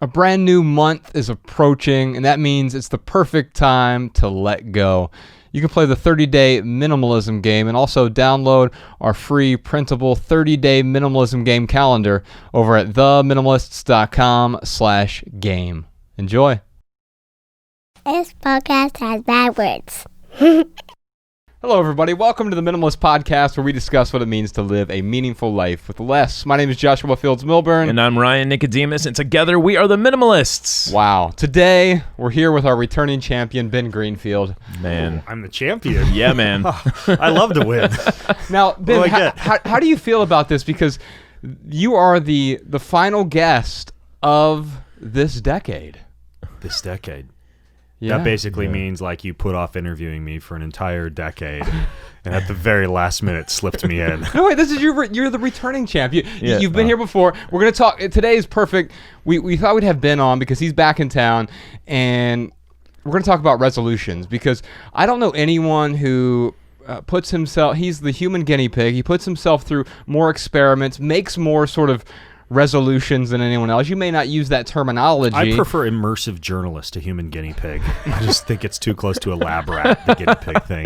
A brand new month is approaching, and that means it's the perfect time to let go. You can play the 30-day minimalism game and also download our free printable 30-day minimalism game calendar over at theminimalists.com/game. Enjoy. This podcast has bad words. Hello, everybody. Welcome to the Minimalist Podcast, where we discuss what it means to live a meaningful life with less. My name is Joshua Fields-Milburn. And I'm Ryan Nicodemus, and together we are the Minimalists. Wow. Today, we're here with our returning champion, Ben Greenfield. Man. I'm the champion. Yeah, man. I love to win. Now, Ben, how do you feel about this? Because you are the final guest of this decade. This decade. Yeah. That basically means like you put off interviewing me for an entire decade and at the very last minute slipped me in. No, wait, this is you're the returning champ. You've been no. here before. We're going to talk. Today is perfect. We thought we'd have Ben on because he's back in town, and we're going to talk about resolutions because I don't know anyone who puts himself, he's the human guinea pig. He puts himself through more experiments, makes more sort of resolutions than anyone else. You may not use that terminology. I prefer immersive journalist to human guinea pig. I just think it's too close to a lab rat, the guinea pig thing.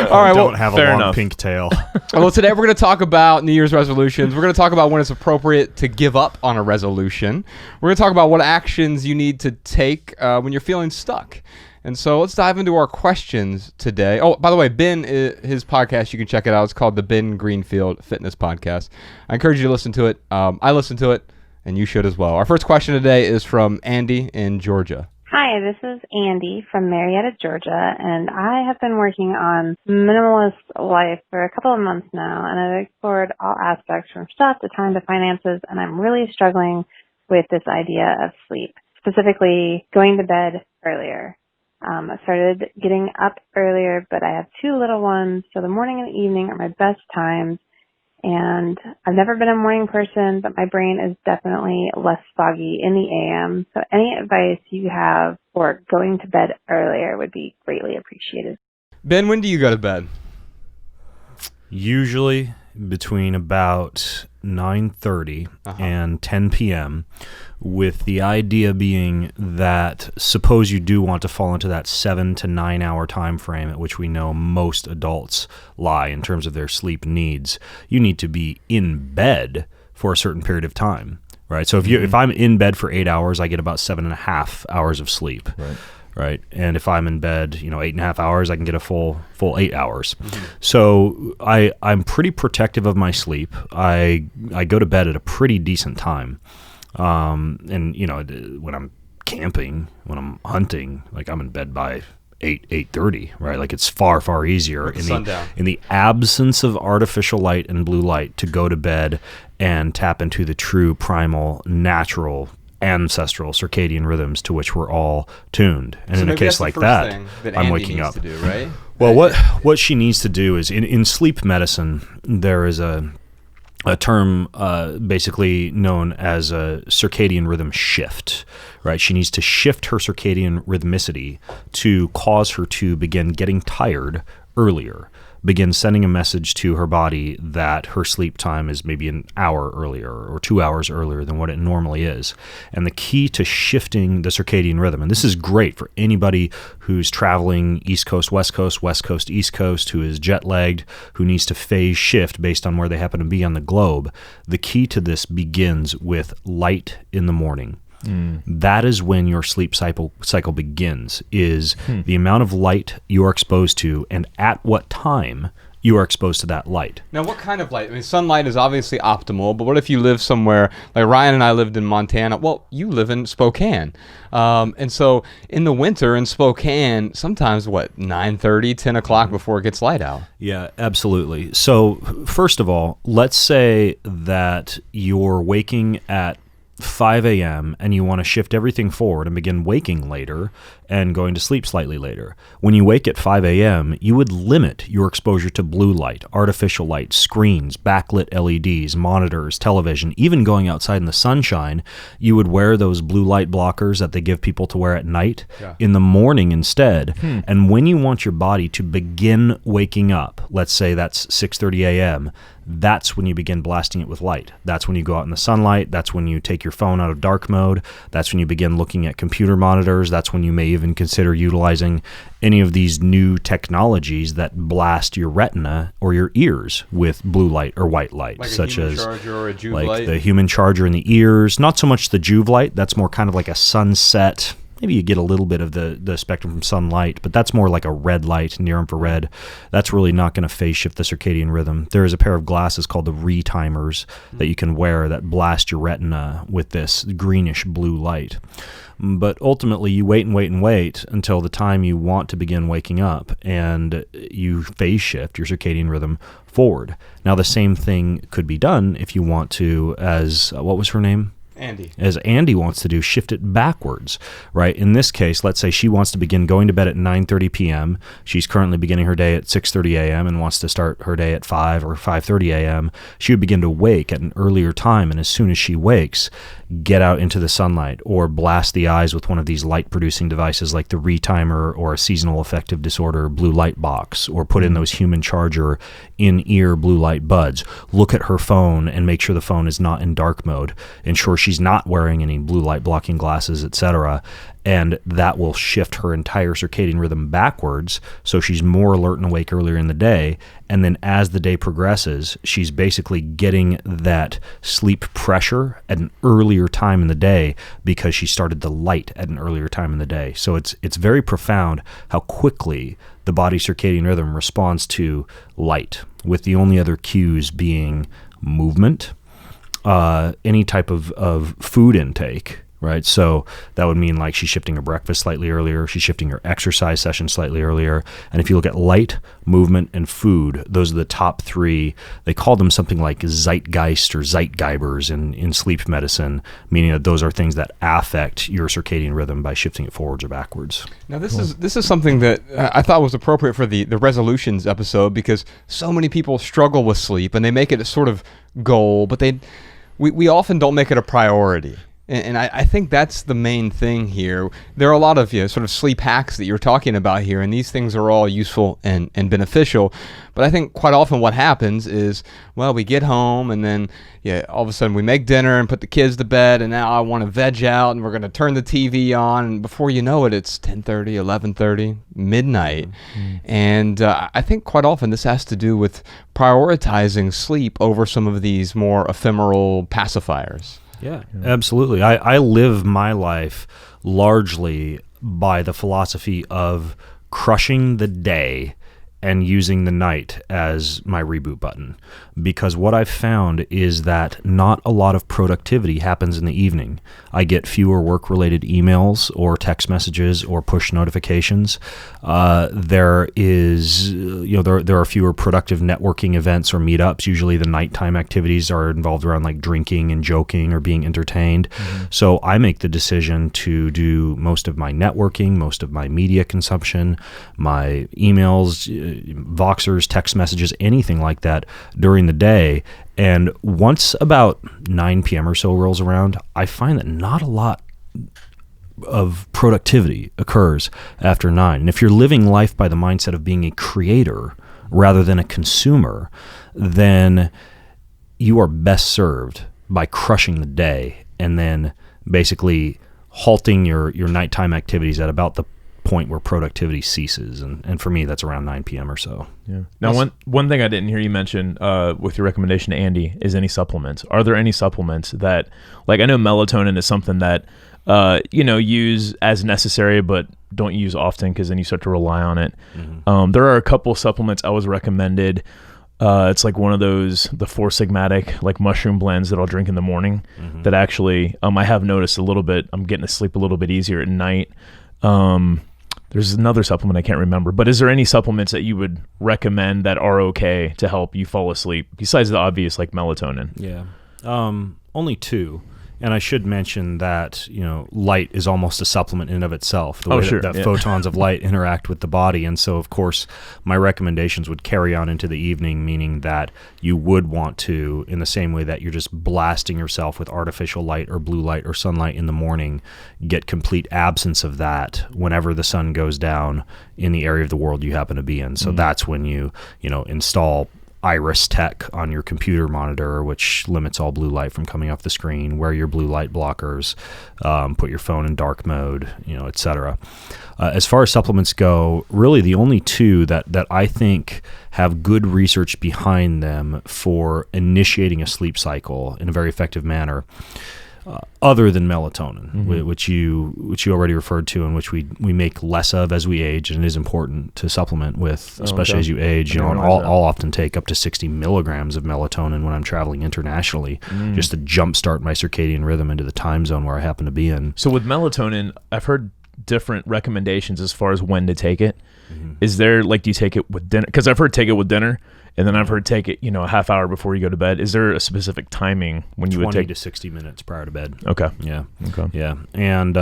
All right, don't have a fair long enough. pink tail. Well, today we're going to talk about New Year's resolutions. We're going to talk about when it's appropriate to give up on a resolution. We're going to talk about what actions you need to take when you're feeling stuck. And so let's dive into our questions today. Oh, by the way, Ben, his podcast, you can check it out. It's called the Ben Greenfield Fitness Podcast. I encourage you to listen to it. I listen to it, and you should as well. Our first question today is from Andy in Georgia. Hi, this is Andy from Marietta, Georgia, and I have been working on minimalist life for a couple of months now, and I've explored all aspects from stuff to time to finances, and I'm really struggling with this idea of sleep, specifically going to bed earlier. I started getting up earlier, but I have two little ones, so the morning and the evening are my best times. And I've never been a morning person, but my brain is definitely less foggy in the AM. So any advice you have for going to bed earlier would be greatly appreciated. Ben, when do you go to bed? Usually between about 9:30 and 10 p.m., with the idea being that suppose you do want to fall into that 7 to 9 hour time frame at which we know most adults lie in terms of their sleep needs, you need to be in bed for a certain period of time, right? So if I'm in bed for 8 hours, I get about 7.5 hours of sleep. Right. And if I'm in bed, 8.5 hours, I can get a full 8 hours. So I'm pretty protective of my sleep. I go to bed at a pretty decent time. And when I'm camping, when I'm hunting, like I'm in bed by 8:30, right? Like it's far easier in the absence of artificial light and blue light to go to bed and tap into the true primal natural ancestral circadian rhythms to which we're all tuned. And in a case like that, I'm waking up. Do, right? Well, what she needs to do is in sleep medicine, there is a term basically known as a circadian rhythm shift, right? She needs to shift her circadian rhythmicity to cause her to begin getting tired earlier, begin sending a message to her body that her sleep time is maybe an hour earlier or 2 hours earlier than what it normally is. And the key to shifting the circadian rhythm, and this is great for anybody who's traveling East Coast, West Coast, East Coast, who is jet-lagged, who needs to phase shift based on where they happen to be on the globe. The key to this begins with light in the morning. That is when your sleep cycle begins, is the amount of light you are exposed to and at what time you are exposed to that light. Now, what kind of light? I mean, sunlight is obviously optimal, but what if you live somewhere, like Ryan and I lived in Montana? Well, you live in Spokane. And so in the winter in Spokane, sometimes, 9:30, 10 o'clock before it gets light out? Yeah, absolutely. So first of all, let's say that you're waking at 5 a.m. and you want to shift everything forward and begin waking later and going to sleep slightly later. When you wake at 5 a.m., you would limit your exposure to blue light, artificial light, screens, backlit LEDs, monitors, television, even going outside in the sunshine. You would wear those blue light blockers that they give people to wear at night in the morning instead. And when you want your body to begin waking up, let's say that's 6:30 a.m., that's when you begin blasting it with light. That's when you go out in the sunlight. That's when you take your phone out of dark mode. That's when you begin looking at computer monitors. That's when you may even consider utilizing any of these new technologies that blast your retina or your ears with blue light or white light, like such a human as charger or a Juve like light. the human charger in the ears. Not so much the Juve light. That's more kind of like a sunset. Maybe you get a little bit of the spectrum from sunlight, but that's more like a red light, near infrared. That's really not going to phase shift the circadian rhythm. There is a pair of glasses called the retimers that you can wear that blast your retina with this greenish blue light. But ultimately, you wait and wait and wait until the time you want to begin waking up, and you phase shift your circadian rhythm forward. Now, the same thing could be done if you want to, as what was her name? Andy. As Andy wants to do, shift it backwards, right? In this case, let's say she wants to begin going to bed at 9:30 p.m. She's currently beginning her day at 6:30 a.m. and wants to start her day at 5 or 5:30 a.m. She would begin to wake at an earlier time, and as soon as she wakes, get out into the sunlight or blast the eyes with one of these light-producing devices like the retimer or a seasonal affective disorder blue light box, or put in those human charger in-ear blue light buds. Look at her phone and make sure the phone is not in dark mode. Ensure she's not wearing any blue light blocking glasses, etc. And that will shift her entire circadian rhythm backwards, so she's more alert and awake earlier in the day. And then as the day progresses, she's basically getting that sleep pressure at an earlier time in the day because she started the light at an earlier time in the day. So it's very profound how quickly the body's circadian rhythm responds to light, with the only other cues being movement, any type of food intake, right? So that would mean like she's shifting her breakfast slightly earlier, she's shifting her exercise session slightly earlier. And if you look at light, movement, and food, those are the top three. They call them something like zeitgeist or zeitgeibers in sleep medicine, meaning that those are things that affect your circadian rhythm by shifting it forwards or backwards. Now this is something that I thought was appropriate for the resolutions episode, because so many people struggle with sleep and they make it a sort of goal, but we often don't make it a priority. And I think that's the main thing here. There are a lot of sort of sleep hacks that you're talking about here, and these things are all useful and beneficial. But I think quite often what happens is, well, we get home and then all of a sudden we make dinner and put the kids to bed, and now I want to veg out and we're going to turn the TV on, and before you know it, it's 10:30, 11:30, midnight. Mm-hmm. And I think quite often this has to do with prioritizing sleep over some of these more ephemeral pacifiers. Yeah, absolutely. I live my life largely by the philosophy of crushing the day and using the night as my reboot button. Because what I've found is that not a lot of productivity happens in the evening. I get fewer work-related emails or text messages or push notifications. There are fewer productive networking events or meetups. Usually the nighttime activities are involved around like drinking and joking or being entertained. Mm-hmm. So I make the decision to do most of my networking, most of my media consumption, my emails, Voxers, text messages, anything like that during the day. And once about 9 p.m. or so rolls around, I find that not a lot of productivity occurs after 9. And if you're living life by the mindset of being a creator rather than a consumer, then you are best served by crushing the day and then basically halting your nighttime activities at about the point where productivity ceases, and for me that's around 9 p.m. or so. Yeah. Now, one thing I didn't hear you mention with your recommendation to Andy is any supplements. Are there any supplements that, like, I know melatonin is something that use as necessary but don't use often because then you start to rely on it. Mm-hmm. There are a couple supplements I was recommended. It's like one of those, the 4 Sigmatic, like mushroom blends that I'll drink in the morning. Mm-hmm. That actually, I have noticed a little bit, I'm getting to sleep a little bit easier at night. There's another supplement I can't remember, but is there any supplements that you would recommend that are okay to help you fall asleep besides the obvious like melatonin? Yeah. Only 2. And I should mention that, light is almost a supplement in and of itself. The way that photons of light interact with the body. And so, of course, my recommendations would carry on into the evening, meaning that you would want to, in the same way that you're just blasting yourself with artificial light or blue light or sunlight in the morning, get complete absence of that whenever the sun goes down in the area of the world you happen to be in. So that's when you install iris tech on your computer monitor, which limits all blue light from coming off the screen. Wear your blue light blockers. Put your phone in dark mode, etc. As far as supplements go, really the only two that I think have good research behind them for initiating a sleep cycle in a very effective manner, other than melatonin, which you already referred to, and which we make less of as we age, and it is important to supplement with, especially as you age. And I'll often take up to 60 milligrams of melatonin when I'm traveling internationally, just to jumpstart my circadian rhythm into the time zone where I happen to be in. So with melatonin, I've heard different recommendations as far as when to take it. Is there, do you take it with dinner? Because I've heard take it with dinner, and then I've heard take it, a half hour before you go to bed. Is there a specific timing when you would take 20 to 60 minutes prior to bed? Okay. Yeah. Okay. Yeah. And,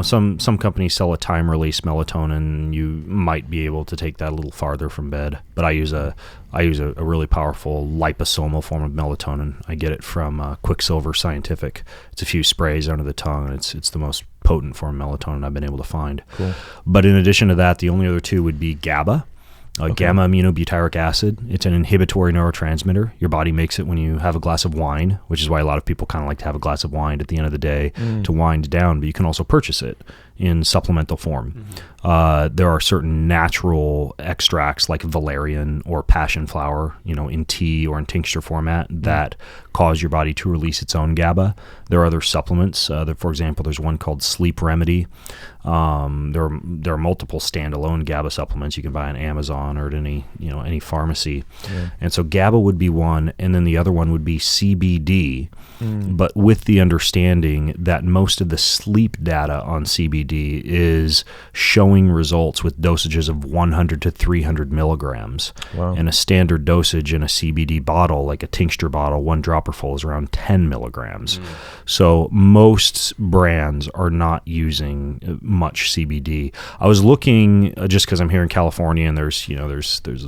some companies sell a time release melatonin. You might be able to take that a little farther from bed, but I use a really powerful liposomal form of melatonin. I get it from Quicksilver Scientific. It's a few sprays under the tongue, and it's the most potent form of melatonin I've been able to find. Cool. But in addition to that, the only other two would be GABA. Gamma aminobutyric acid. It's an inhibitory neurotransmitter. Your body makes it when you have a glass of wine, which is why a lot of people kind of like to have a glass of wine at the end of the day to wind down, but you can also purchase it in supplemental form. There are certain natural extracts like valerian or passion flower, in tea or in tincture format that cause your body to release its own GABA. There are other supplements. For example, there's one called Sleep Remedy. There are multiple standalone GABA supplements you can buy on Amazon or at any pharmacy. And so GABA would be one, and then the other one would be CBD, but with the understanding that most of the sleep data on CBD is showing results with dosages of 100 to 300 milligrams. Wow. And a standard dosage in a CBD bottle, like a tincture bottle, one dropper full, is around 10 milligrams. So most brands are not using much CBD. I was looking, just because I'm here in California and there's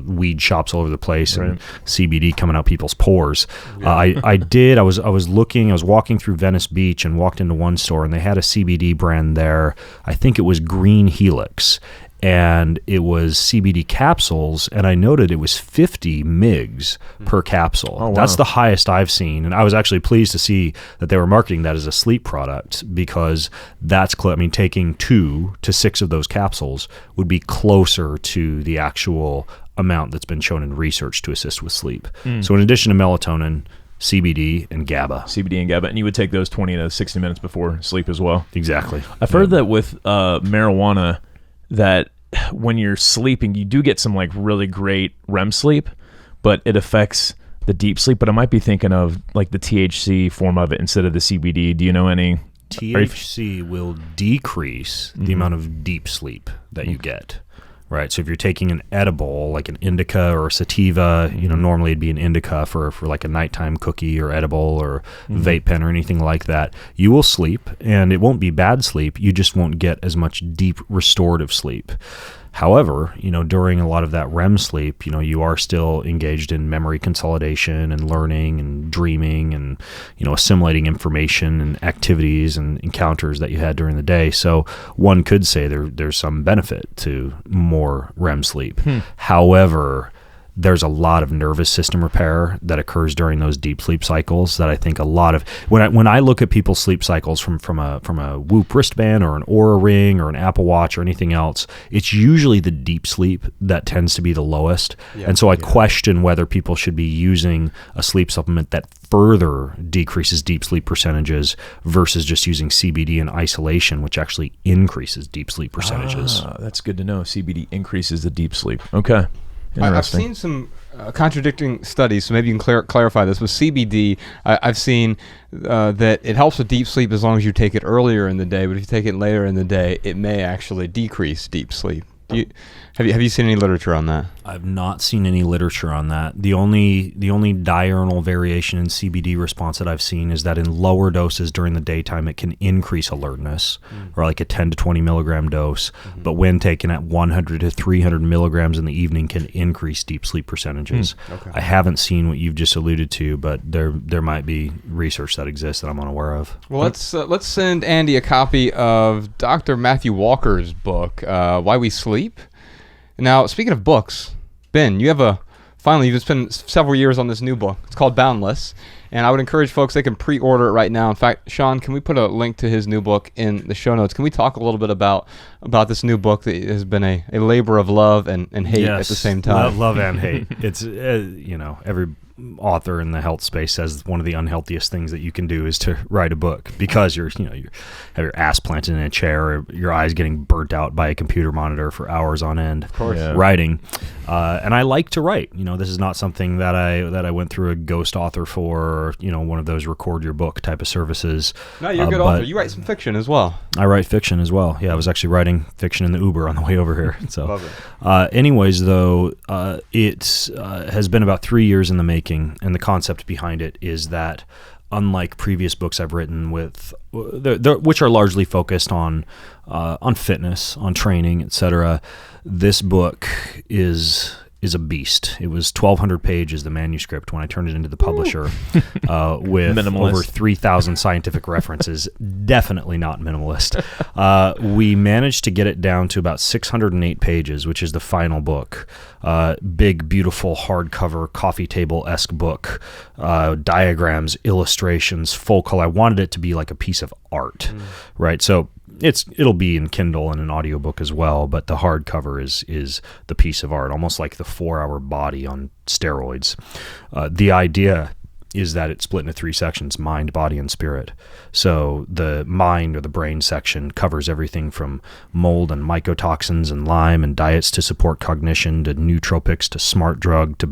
weed shops all over the place, and CBD coming out people's pores. I was walking through Venice Beach and walked into one store, and they had a CBD brand there. I think it was Green Helix, and it was CBD capsules, and I noted it was 50 mgs per capsule. Oh, wow. That's the highest I've seen, and I was actually pleased to see that they were marketing that as a sleep product, because that's taking 2 to 6 of those capsules would be closer to the actual amount that's been shown in research to assist with sleep. So in addition to melatonin, CBD and GABA. And you would take those 20 to 60 minutes before sleep as well. Exactly. I've heard that with marijuana, that when you're sleeping, you do get some really great REM sleep, but it affects the deep sleep. But I might be thinking of the THC form of it instead of the CBD. Do you know any? THC will decrease the amount of deep sleep that you get. Right. So if you're taking an edible, like an indica or a sativa, normally it'd be an indica for like a nighttime cookie or edible or vape pen or anything like that, you will sleep, and it won't be bad sleep. You just won't get as much deep restorative sleep. However, during a lot of that REM sleep, you are still engaged in memory consolidation and learning and dreaming and, assimilating information and activities and encounters that you had during the day. So one could say there's some benefit to more REM sleep. However, there's a lot of nervous system repair that occurs during those deep sleep cycles that I think a lot of when I look at people's sleep cycles from a Whoop wristband or an Oura Ring or an Apple Watch or anything else, it's usually the deep sleep that tends to be the lowest. And so I question whether people should be using a sleep supplement that further decreases deep sleep percentages versus just using CBD in isolation, which actually increases deep sleep percentages. That's good to know. CBD increases the deep sleep. Okay. I've seen some contradicting studies, so maybe you can clarify this. With CBD, I've seen that it helps with deep sleep as long as you take it earlier in the day, but if you take it later in the day, it may actually decrease deep sleep. Have you seen any literature on that? I've not seen any literature on that. The only diurnal variation in CBD response that I've seen is that in lower doses during the daytime, it can increase alertness, or like a 10 to 20 milligram dose. But when taken at 100 to 300 milligrams in the evening, can increase deep sleep percentages. Okay. I haven't seen what you've just alluded to, but there might be research that exists that I'm unaware of. Well, let's send Andy a copy of Dr. Matthew Walker's book, Why We Sleep. Now, speaking of books, Ben, you have a finally, you've spent several years on this new book. It's called Boundless, and I would encourage folks, they can pre-order it right now. In fact, Sean, can we put a link to his new book in the show notes? Can we talk a little bit about this new book that has been a labor of love and hate at the same time? Love and hate. It's, every author in the health space says one of the unhealthiest things that you can do is to write a book, because you have your ass planted in a chair, or your eyes getting burnt out by a computer monitor for hours on end. Of course. Yeah. Writing. And I like to write. This is not something that I went through a ghost author for, or, one of those record your book type of services. No, you're a good author. You write some fiction as well. I write fiction as well. Yeah, I was actually writing fiction in the Uber on the way over here. So, Love it. Anyways, though, it has been about 3 years in the making, and the concept behind it is that, unlike previous books I've written which are largely focused on fitness, on training, etc., this book is a beast. It was 1,200 pages, the manuscript, when I turned it into the publisher, with over 3,000 scientific references. Definitely not minimalist. We managed to get it down to about 608 pages, which is the final book. Big, beautiful, hardcover, coffee table-esque book. Diagrams, illustrations, full color. I wanted it to be like a piece of art, right? So it'll be in Kindle and an audiobook as well, but the hardcover is the piece of art, almost like the 4-hour body on steroids. The idea is that it's split into 3 sections: mind, body, and spirit. So the mind, or the brain section, covers everything from mold and mycotoxins and Lyme and diets to support cognition, to nootropics, to smart drug, to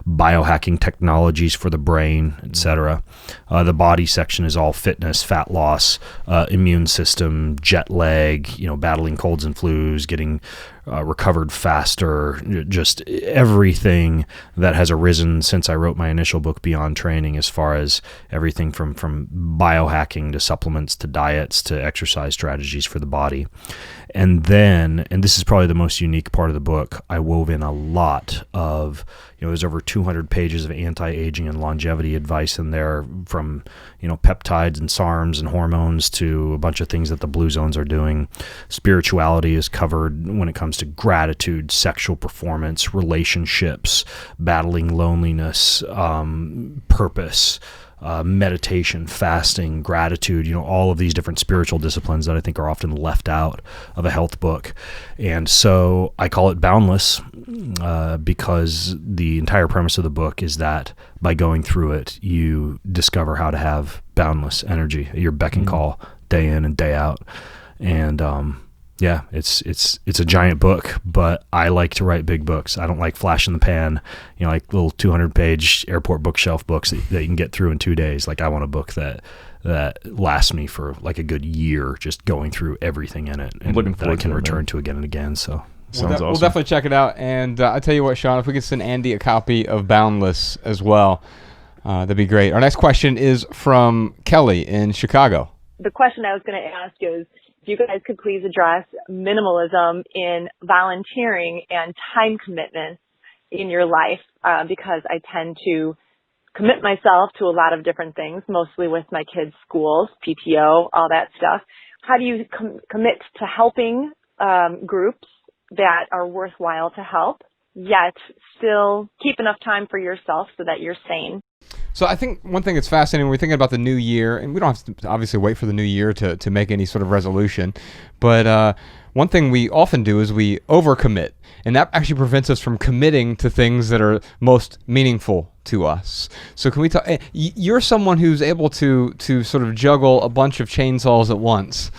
biohacking technologies for the brain, etc. The body section is all fitness, fat loss, immune system, jet lag, battling colds and flus, getting recovered faster, just everything that has arisen since I wrote my initial book, Beyond Training, as far as everything from biohacking to supplements to diets to exercise strategies for the body. And then, and this is probably the most unique part of the book, I wove in a lot of, there's over 200 pages of anti-aging and longevity advice in there, from, peptides and SARMs and hormones to a bunch of things that the Blue Zones are doing. Spirituality is covered when it comes to gratitude, sexual performance, relationships, battling loneliness, purpose, meditation, fasting, gratitude, all of these different spiritual disciplines that I think are often left out of a health book. And so I call it Boundless, because the entire premise of the book is that by going through it, you discover how to have boundless energy at your beck and call, day in and day out. And yeah, it's a giant book, but I like to write big books. I don't like flash in the pan, like little 200-page airport bookshelf books that you can get through in 2 days. Like, I want a book that lasts me for like a good year, just going through everything in it, and that I can return to again and again. So sounds awesome. We'll definitely check it out. And I tell you what, Sean, if we could send Andy a copy of Boundless as well, that'd be great. Our next question is from Kelly in Chicago. The question I was going to ask is, if you guys could please address minimalism in volunteering and time commitments in your life, because I tend to commit myself to a lot of different things, mostly with my kids' schools, PTO, all that stuff. How do you commit to helping groups that are worthwhile to help, yet still keep enough time for yourself so that you're sane? So I think one thing that's fascinating when we're thinking about the new year, and we don't have to obviously wait for the new year to make any sort of resolution, but one thing we often do is we overcommit, and that actually prevents us from committing to things that are most meaningful to us. So can we talk? You're someone who's able to sort of juggle a bunch of chainsaws at once.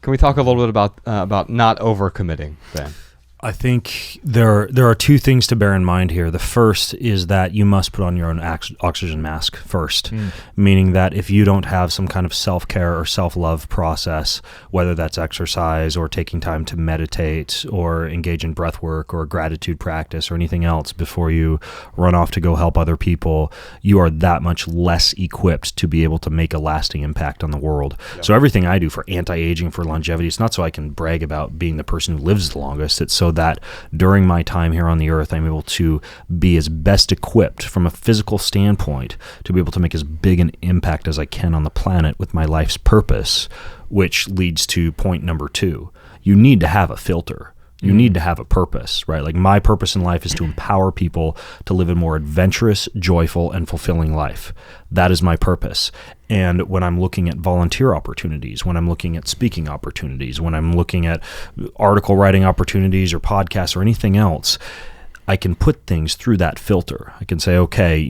Can we talk a little bit about not overcommitting, Ben? I think there are 2 things to bear in mind here. The first is that you must put on your own oxygen mask first, meaning that if you don't have some kind of self-care or self-love process, whether that's exercise or taking time to meditate or engage in breath work or gratitude practice or anything else before you run off to go help other people, you are that much less equipped to be able to make a lasting impact on the world. Yeah. So everything I do for anti-aging, for longevity, it's not so I can brag about being the person who lives the longest. It's so that during my time here on the earth, I'm able to be as best equipped from a physical standpoint to be able to make as big an impact as I can on the planet with my life's purpose, which leads to point number 2. You need to have a filter. You need to have a purpose, right? Like my purpose in life is to empower people to live a more adventurous, joyful, and fulfilling life. That is my purpose. And when I'm looking at volunteer opportunities, when I'm looking at speaking opportunities, when I'm looking at article writing opportunities or podcasts or anything else, I can put things through that filter. I can say, okay,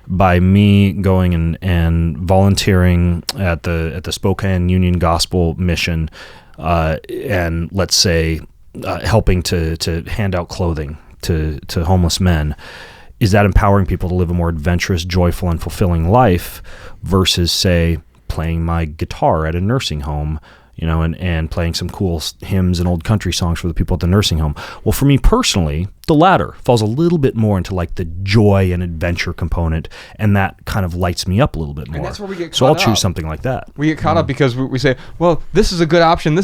by me going and volunteering at the Spokane Union Gospel Mission, and let's say helping to hand out clothing to homeless men, is that empowering people to live a more adventurous, joyful, and fulfilling life versus, say, playing my guitar at a nursing home, and playing some cool hymns and old country songs for the people at the nursing home? Well, for me personally, the latter falls a little bit more into like the joy and adventure component, and that kind of lights me up a little bit more. And that's where we get caught So I'll up. choose something like that. We get caught up because we say, well, this is a good option,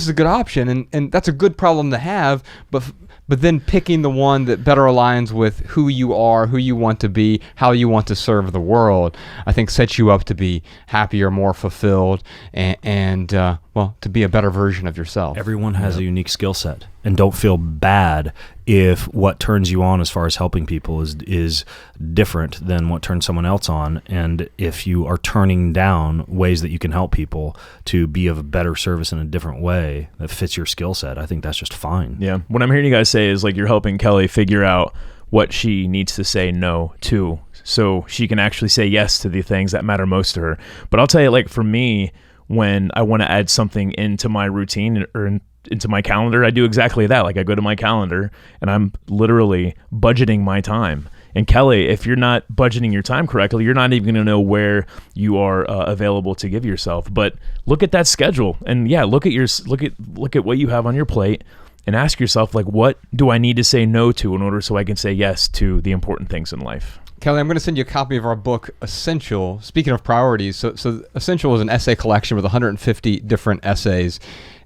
and that's a good problem to have, but then picking the one that better aligns with who you are, who you want to be, how you want to serve the world, I think sets you up to be happier, more fulfilled, and to be a better version of yourself. Everyone has a unique skill set, and don't feel bad if what turns you on as far as helping people is different than what turns someone else on. And if you are turning down ways that you can help people to be of a better service in a different way that fits your skill set, I think that's just fine. Yeah. What I'm hearing you guys say is like you're helping Kelly figure out what she needs to say no to so she can actually say yes to the things that matter most to her. But I'll tell you, like for me, when I want to add something into my routine or into my calendar, I do exactly that. Like I go to my calendar and I'm literally budgeting my time. And Kelly, if you're not budgeting your time correctly, you're not even going to know where you are available to give yourself. But look at that schedule, and look at what you have on your plate, and ask yourself, like, what do I need to say no to in order so I can say yes to the important things in life? Kelly, I'm going to send you a copy of our book, Essential. Speaking of priorities, so Essential is an essay collection with 150 different essays,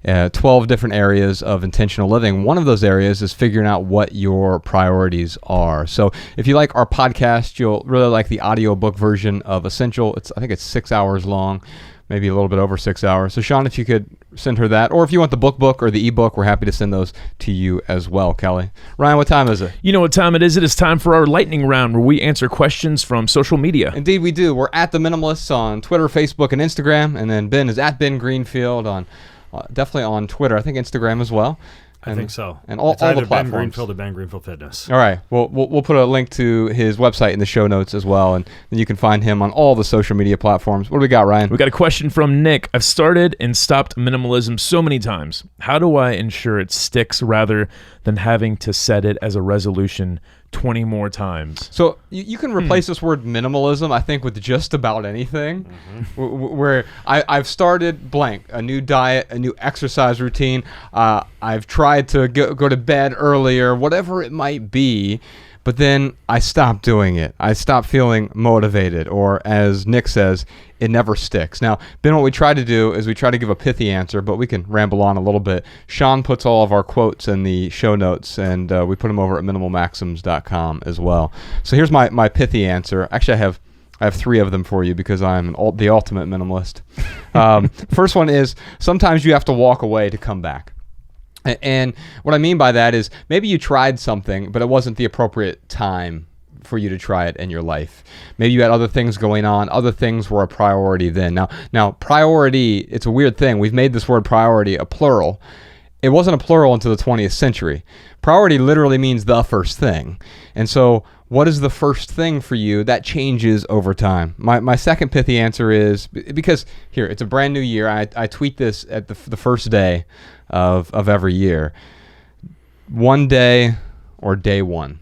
12 different areas of intentional living. One of those areas is figuring out what your priorities are. So if you like our podcast, you'll really like the audiobook version of Essential. I think it's 6 hours long, maybe a little bit over 6 hours. So Sean, if you could send her that, or if you want the book or the ebook, we're happy to send those to you as well, Kelly. Ryan, what time is it? You know what time it is. It is time for our lightning round where we answer questions from social media. Indeed we do. We're at The Minimalists on Twitter, Facebook, and Instagram. And then Ben is at Ben Greenfield on definitely on Twitter. I think Instagram as well. I think so. And all it's either the platforms. Ben Greenfield or Ben Greenfield Fitness. All right. Well, we'll put a link to his website in the show notes as well, and then you can find him on all the social media platforms. What do we got, Ryan? We got a question from Nick. I've started and stopped minimalism so many times. How do I ensure it sticks rather than having to set it as a resolution 20 more times? So you can replace this word minimalism, I think, with just about anything. Where I've started blank, a new diet, a new exercise routine. I've tried to go to bed earlier, whatever it might be. But then I stopped doing it. I stopped feeling motivated, or as Nick says, it never sticks. Now, Ben, what we try to do is we try to give a pithy answer, but we can ramble on a little bit. Sean puts all of our quotes in the show notes, and we put them over at minimalmaxims.com as well. So here's my pithy answer. Actually, I have three of them for you because I'm the ultimate minimalist. First one is, sometimes you have to walk away to come back. And what I mean by that is maybe you tried something, but it wasn't the appropriate time for you to try it in your life. Maybe you had other things going on. Other things were a priority then. Now priority, it's a weird thing. We've made this word priority a plural. It wasn't a plural until the 20th century. Priority literally means the first thing. And so what is the first thing for you? That changes over time. My second pithy answer is, because here, it's a brand new year. I tweet this at the first day of every year. One day or day one,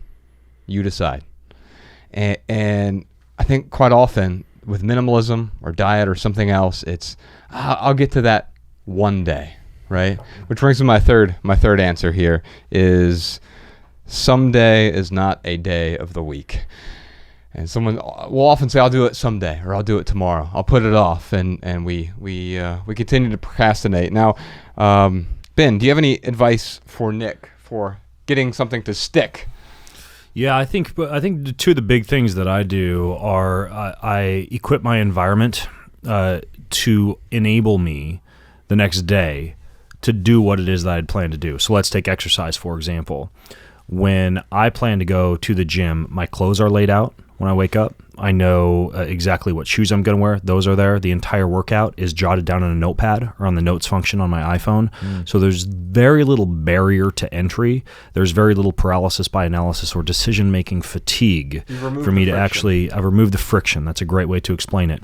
you decide. And I think quite often with minimalism or diet or something else, it's I'll get to that one day, right? Which brings me to my third answer here is, someday is not a day of the week. And someone will often say, I'll do it someday, or I'll do it tomorrow. I'll put it off, and we continue to procrastinate. Now, Ben, do you have any advice for Nick for getting something to stick? Yeah, I think the two of the big things that I do are I equip my environment to enable me the next day to do what it is that I'd planned to do. So let's take exercise, for example. When I plan to go to the gym, my clothes are laid out when I wake up. I know exactly what shoes I'm going to wear. Those are there. The entire workout is jotted down on a notepad or on the notes function on my iPhone. So there's very little barrier to entry. There's very little paralysis by analysis or decision-making fatigue for me to actually I've removed the friction. That's a great way to explain it.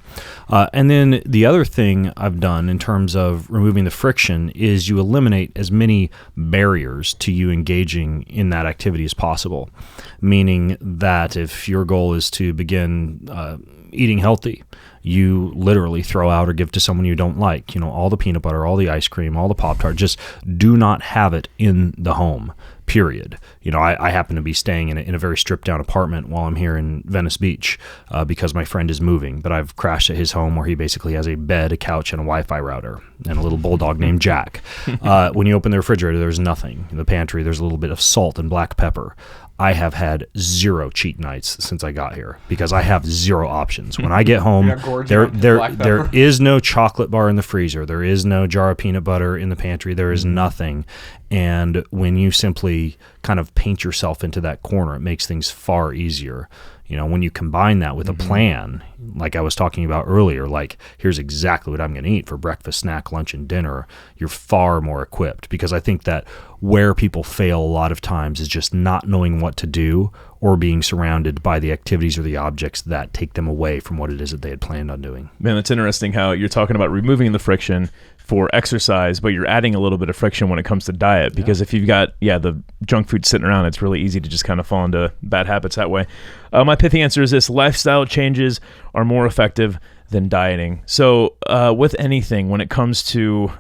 And then the other thing I've done in terms of removing the friction is you eliminate as many barriers to you engaging in that activity as possible, meaning that if your goal is to begin eating healthy, you literally throw out or give to someone you don't like, all the peanut butter, all the ice cream, all the Pop-Tart. Just do not have it in the home, period. I happen to be staying in a very stripped down apartment while I'm here in Venice Beach because my friend is moving, but I've crashed at his home where he basically has a bed, a couch, and a Wi-Fi router and a little bulldog named Jack. When you open the refrigerator, there's nothing. In the pantry, there's a little bit of salt and black pepper. I have had 0 cheat nights since I got here because I have 0 options. When I get home, there is no chocolate bar in the freezer. There is no jar of peanut butter in the pantry. There is nothing. And when you simply kind of paint yourself into that corner, it makes things far easier. When you combine that with a plan, like I was talking about earlier, like here's exactly what I'm going to eat for breakfast, snack, lunch, and dinner, you're far more equipped. Because I think that where people fail a lot of times is just not knowing what to do or being surrounded by the activities or the objects that take them away from what it is that they had planned on doing. Man, that's interesting how you're talking about removing the friction for exercise, but you're adding a little bit of friction when it comes to diet, because if you've got the junk food sitting around, it's really easy to just kind of fall into bad habits that way. My pithy answer is this: lifestyle changes are more effective than dieting. So with anything, when it comes to,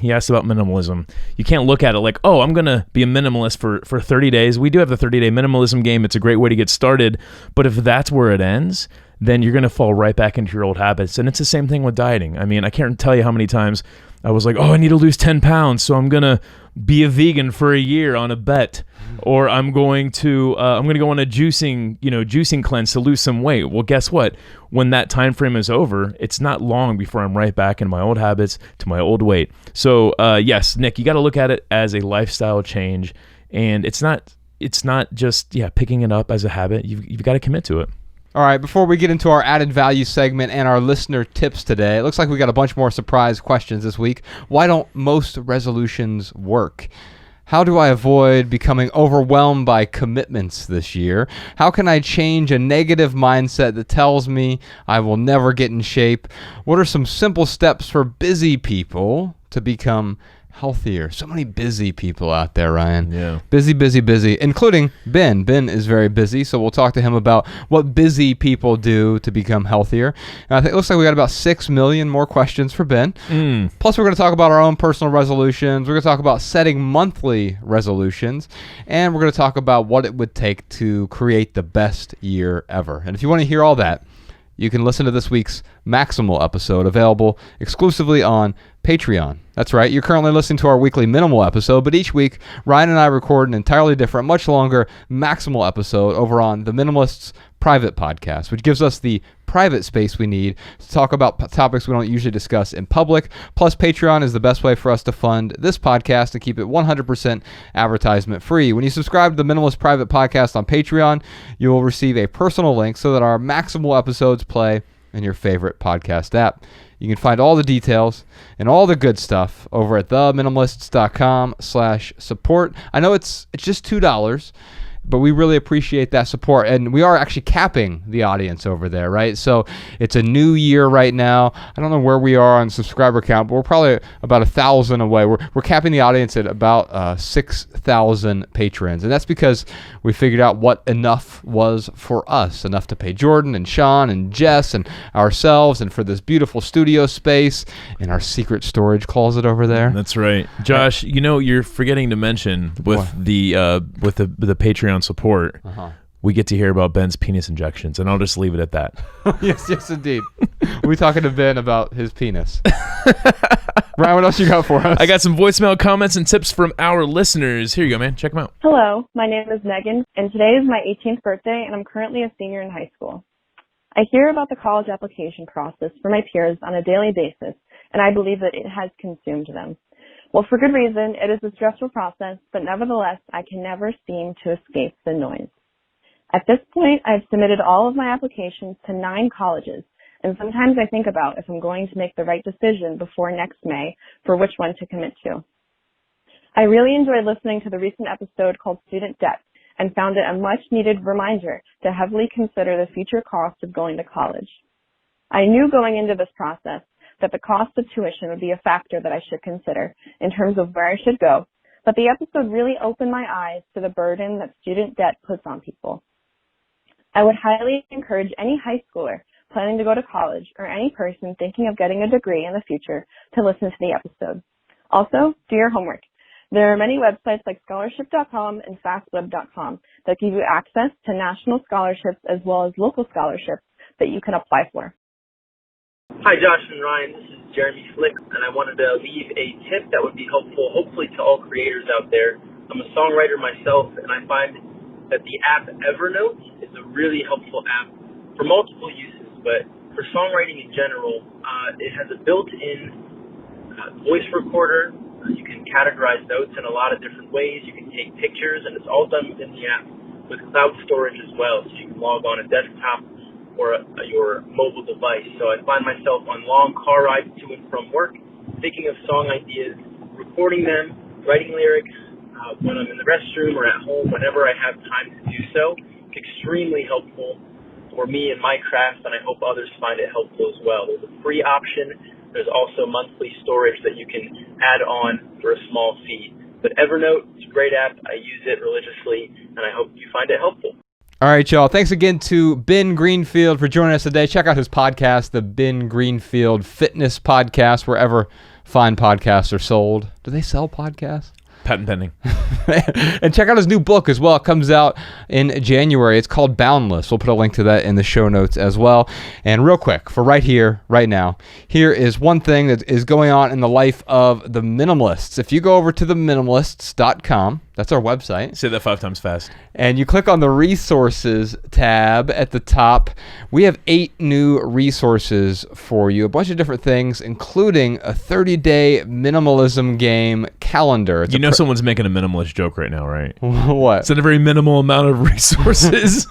he asked about minimalism, you can't look at it like, I'm going to be a minimalist for 30 days. We do have the 30-day minimalism game. It's a great way to get started. But if that's where it ends, then you're going to fall right back into your old habits. And it's the same thing with dieting. I mean, I can't tell you how many times I was like, I need to lose 10 pounds, so I'm going to be a vegan for a year on a bet, or I'm going to go on a juicing cleanse to lose some weight. Well, guess what? When that time frame is over, it's not long before I'm right back in my old habits to my old weight. So yes, Nick, you got to look at it as a lifestyle change, and it's not just picking it up as a habit. You've got to commit to it. All right, before we get into our added value segment and our listener tips today, it looks like we got a bunch more surprise questions this week. Why don't most resolutions work? How do I avoid becoming overwhelmed by commitments this year? How can I change a negative mindset that tells me I will never get in shape? What are some simple steps for busy people to become healthier? So many busy people out there, Ryan. Yeah. Busy, including Ben. Ben is very busy, so we'll talk to him about what busy people do to become healthier. And I think it looks like we got about 6 million more questions for Ben. Plus, we're going to talk about our own personal resolutions. We're going to talk about setting monthly resolutions, and we're going to talk about what it would take to create the best year ever. And if you want to hear all that, you can listen to this week's Maximal episode, available exclusively on Patreon. That's right, you're currently listening to our weekly Minimal episode, but each week, Ryan and I record an entirely different, much longer Maximal episode over on the Minimalists private podcast, which gives us the private space we need to talk about topics we don't usually discuss in public. Plus, Patreon is the best way for us to fund this podcast and keep it 100% advertisement free. When you subscribe to the Minimalist private podcast on Patreon, you will receive a personal link so that our Maximal episodes play in your favorite podcast app. You can find all the details and all the good stuff over at theminimalists.com/support. I know it's just $2, but we really appreciate that support. And we are actually capping the audience over there, right? So it's a new year right now. I don't know where we are on subscriber count, but we're probably about 1,000 away. We're capping the audience at about 6,000 patrons. And that's because we figured out what enough was for us. Enough to pay Jordan and Sean and Jess and ourselves, and for this beautiful studio space and our secret storage closet over there. That's right. Josh, you're forgetting to mention with the Patreon support, we get to hear about Ben's penis injections, and I'll just leave it at that. yes, indeed. We're talking to Ben about his penis. Ryan, what else you got for us? I got some voicemail comments and tips from our listeners. Here you go, man. Check them out. Hello, my name is Megan, and today is my 18th birthday, and I'm currently a senior in high school. I hear about the college application process from my peers on a daily basis, and I believe that it has consumed them. Well, for good reason, it is a stressful process, but nevertheless, I can never seem to escape the noise. At this point, I've submitted all of my applications to 9 colleges, and sometimes I think about if I'm going to make the right decision before next May for which one to commit to. I really enjoyed listening to the recent episode called Student Debt and found it a much-needed reminder to heavily consider the future cost of going to college. I knew going into this process that the cost of tuition would be a factor that I should consider in terms of where I should go, but the episode really opened my eyes to the burden that student debt puts on people. I would highly encourage any high schooler planning to go to college or any person thinking of getting a degree in the future to listen to the episode. Also, do your homework. There are many websites like scholarship.com and fastweb.com that give you access to national scholarships as well as local scholarships that you can apply for. Hi, Josh and Ryan. This is Jeremy Flick, and I wanted to leave a tip that would be helpful, hopefully, to all creators out there. I'm a songwriter myself, and I find that the app Evernote is a really helpful app for multiple uses, but for songwriting in general, it has a built-in voice recorder. You can categorize notes in a lot of different ways. You can take pictures, and it's all done within the app with cloud storage as well, so you can log on a desktop or your mobile device. So I find myself on long car rides to and from work, thinking of song ideas, recording them, writing lyrics when I'm in the restroom or at home, whenever I have time to do so. It's extremely helpful for me and my craft, and I hope others find it helpful as well. There's a free option. There's also monthly storage that you can add on for a small fee. But Evernote is a great app. I use it religiously, and I hope you find it helpful. All right, y'all. Thanks again to Ben Greenfield for joining us today. Check out his podcast, the Ben Greenfield Fitness Podcast, wherever fine podcasts are sold. Do they sell podcasts? Patent pending. And check out his new book as well. It comes out in January. It's called Boundless. We'll put a link to that in the show notes as well. And real quick, for right here, right now, here is one thing that is going on in the life of the Minimalists. If you go over to the minimalists.com, that's our website. Say that 5 times fast. And you click on the resources tab at the top. We have 8 new resources for you, a bunch of different things, including a 30-day minimalism game calendar. It's Someone's making a minimalist joke right now, right? What? It's a very minimal amount of resources.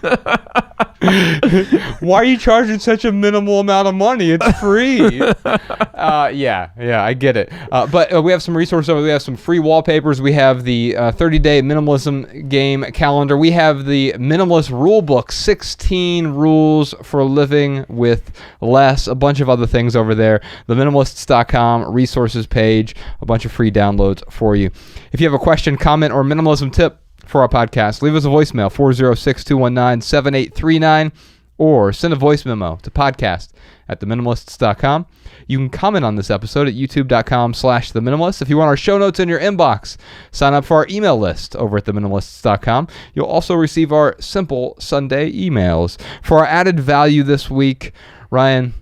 Why are you charging such a minimal amount of money? It's free. Yeah, I get it. But we have some resources. We have some free wallpapers. We have the 30-day minimalism game calendar. We have the minimalist rule book, 16 rules for living with less, a bunch of other things over there. The minimalists.com resources page, a bunch of free downloads for you. If you have a question, comment, or minimalism tip for our podcast, leave us a voicemail, 406-219-7839, or send a voice memo to podcast@theminimalists.com. You can comment on this episode at youtube.com/theminimalists. If you want our show notes in your inbox, sign up for our email list over at theminimalists.com. You'll also receive our simple Sunday emails. For our added value this week, Ryan,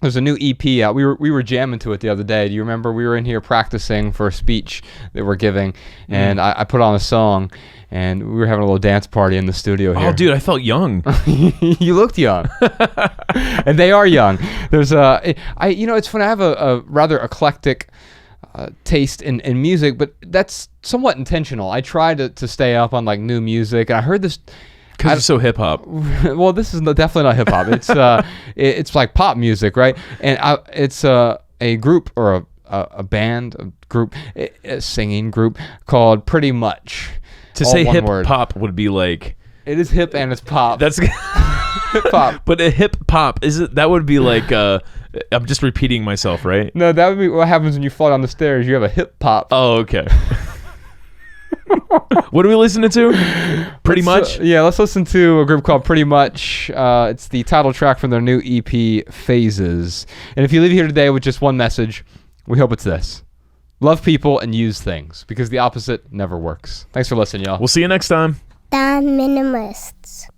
there's a new EP out. We were jamming to it the other day. Do you remember? We were in here practicing for a speech that we're giving, and I put on a song, and we were having a little dance party in the studio here. Oh, dude, I felt young. You looked young, and they are young. There's it's funny. I have a rather eclectic taste in music, but that's somewhat intentional. I try to stay up on like new music, and I heard this. Because it's so hip hop. Well, this is definitely not hip hop. It's it's like pop music, right? And it's a group or a band, a group, a singing group called Pretty Much. To say hip hop would be like. It is hip and it's pop. That's hip hop. But a hip hop that would be like. I'm just repeating myself, right? No, that would be what happens when you fall down the stairs. You have a hip hop. Oh, okay. What are we listening to? Pretty Much? Let's listen to a group called Pretty Much. It's the title track from their new EP, Phases. And if you leave here today with just one message, we hope it's this. Love people and use things, because the opposite never works. Thanks for listening, y'all. We'll see you next time. The Minimalists.